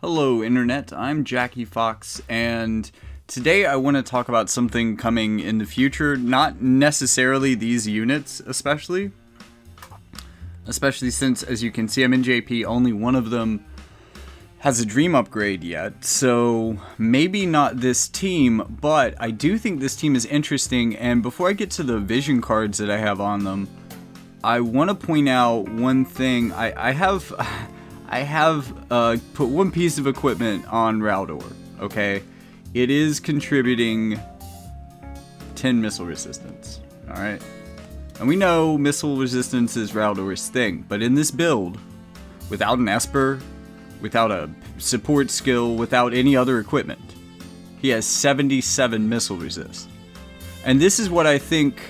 Hello Internet, I'm Jackie Fox, and today I want to talk about something coming in the future, not necessarily these units especially since, as you can see, I'm in JP, only one of them has a dream upgrade yet, so maybe not this team, but I do think this team is interesting. And before I get to the vision cards that I have on them, I want to point out one thing. I have put one piece of equipment on Raldor, okay? It is contributing 10 missile resistance, alright? And we know missile resistance is Raldor's thing, but in this build, without an Esper, without a support skill, without any other equipment, he has 77 missile resist. And this is what I think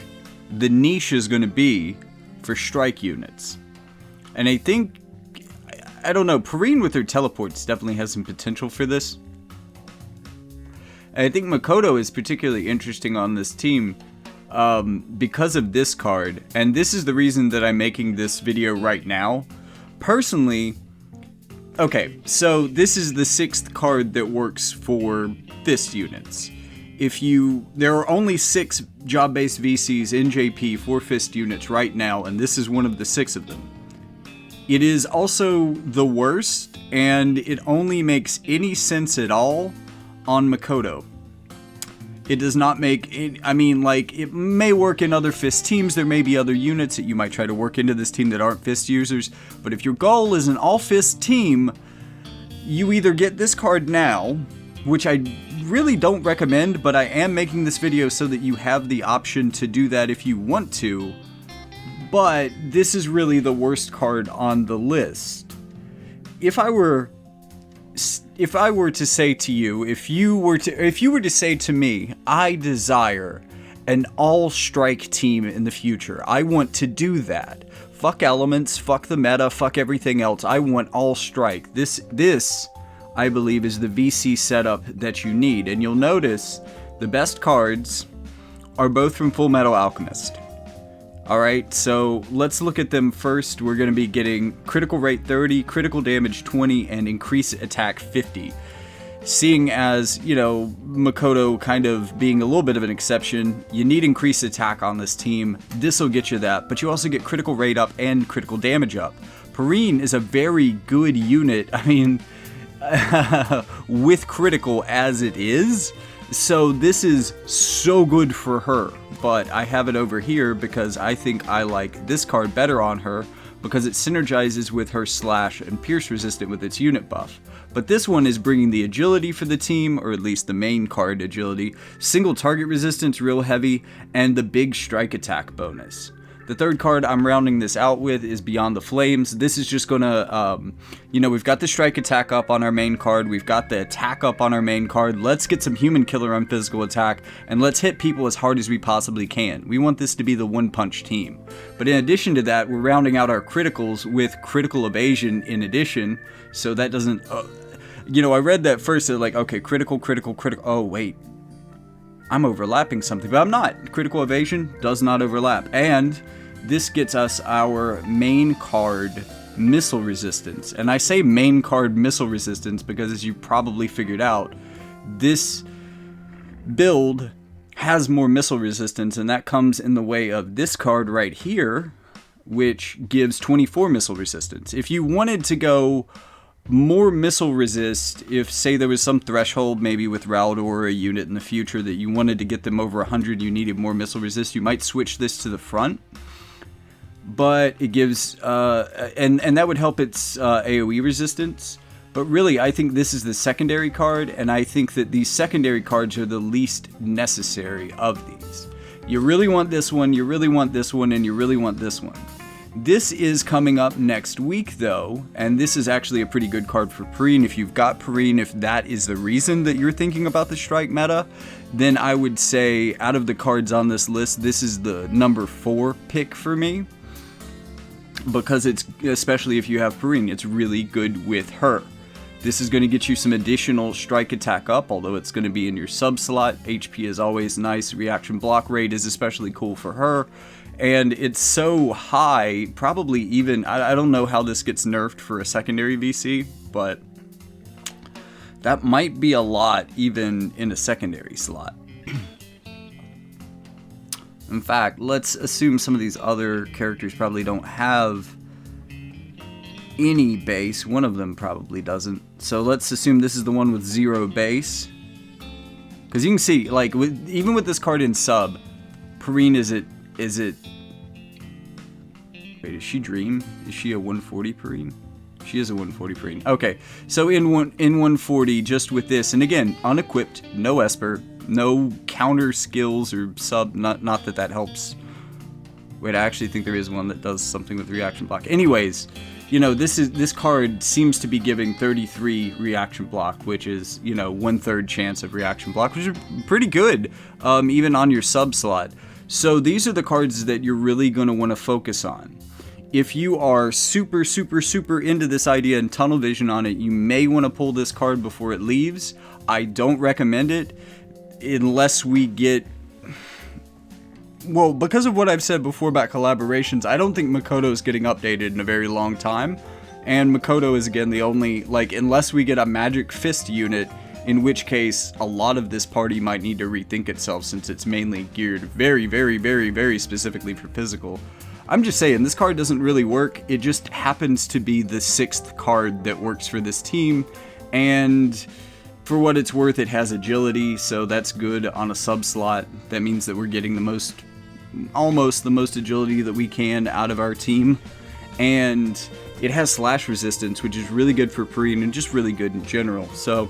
the niche is going to be for strike units. And I think, I don't know, Perrine with her teleports definitely has some potential for this. And I think Makoto is particularly interesting on this team because of this card. And this is the reason that I'm making this video right now. Personally, okay, so this is the 6th card that works for fist units. There are only 6 job-based VCs in JP for fist units right now, and this is one of the 6 of them. It is also the worst, and it only makes any sense at all on Makoto. It does not make it, it may work in other fist teams. There may be other units that you might try to work into this team that aren't fist users, but if your goal is an all-fist team, you either get this card now, which I really don't recommend, but I am making this video so that you have the option to do that if you want to. But this is really the worst card on the list. If I were to say to you, if you were to say to me, I desire an all-strike team in the future, I want to do that. Fuck elements, fuck the meta, fuck everything else. I want all-strike. This, I believe, is the VC setup that you need. And you'll notice the best cards are both from Full Metal Alchemist. Alright, so let's look at them first. We're going to be getting critical rate 30, critical damage 20, and increase attack 50. Seeing as, Makoto kind of being a little bit of an exception, you need increased attack on this team. This will get you that, but you also get critical rate up and critical damage up. Perrine is a very good unit, with critical as it is. So this is so good for her, but I have it over here because I think I like this card better on her because it synergizes with her slash and pierce resistant with its unit buff. But this one is bringing the agility for the team, or at least the main card agility, single target resistance real heavy, and the big strike attack bonus. The third card I'm rounding this out with is Beyond the Flames. This is just gonna, we've got the strike attack up on our main card. We've got the attack up on our main card. Let's get some human killer on physical attack, and let's hit people as hard as we possibly can. We want this to be the one-punch team. But in addition to that, we're rounding out our criticals with critical evasion in addition, so that doesn't, I read that first, they're like, okay, critical, oh, wait. I'm overlapping something, but I'm not. Critical evasion does not overlap. And this gets us our main card missile resistance. And I say main card missile resistance because, as you probably figured out, this build has more missile resistance, and that comes in the way of this card right here, which gives 24 missile resistance. If you wanted to go more missile resist, if say there was some threshold maybe with Raldor or a unit in the future that you wanted to get them over 100, you needed more missile resist, you might switch this to the front. But it gives and that would help its AoE resistance. But really, I think this is the secondary card, and I think that these secondary cards are the least necessary of these. You really want this one, you really want this one, and you really want this one. This is coming up next week, though, and this is actually a pretty good card for Perrine. If you've got Perrine, if that is the reason that you're thinking about the strike meta, then I would say out of the cards on this list, this is the number 4 pick for me. Because it's, especially if you have Perrine, it's really good with her. This is going to get you some additional strike attack up, although it's going to be in your sub slot. HP is always nice. Reaction block rate is especially cool for her. And it's so high, probably even, I don't know how this gets nerfed for a secondary VC, but That might be a lot even in a secondary slot. In fact, let's assume some of these other characters probably don't have any base. One of them probably doesn't. So let's assume this is the one with 0 base. Because you can see, like, even with this card in sub, Perrine is it... Wait, is she Dream? Is she a 140 Perrine? She is a 140 Perrine. Okay, so in 140, just with this, and again, unequipped, no Esper, no counter skills or sub, not that helps. Wait, I actually think there is one that does something with reaction block. Anyways, you know, this card seems to be giving 33 reaction block, which is, you know, 1/3 chance of reaction block, which is pretty good, even on your sub slot. So these are the cards that you're really going to want to focus on. If you are super into this idea and tunnel vision on it, you may want to pull this card before it leaves. I don't recommend it unless we get... Well, because of what I've said before about collaborations, I don't think Makoto is getting updated in a very long time. And Makoto is, again, the only... Like, unless we get a Magic Fist unit, in which case a lot of this party might need to rethink itself since it's mainly geared very specifically for physical. I'm just saying, this card doesn't really work. It just happens to be the 6th card that works for this team, and for what it's worth, it has agility, so that's good on a sub slot. That means that we're getting almost the most agility that we can out of our team, and it has slash resistance, which is really good for Perrine and just really good in general. So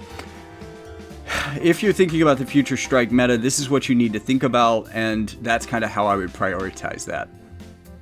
if you're thinking about the future Strike meta, this is what you need to think about, and that's kind of how I would prioritize that.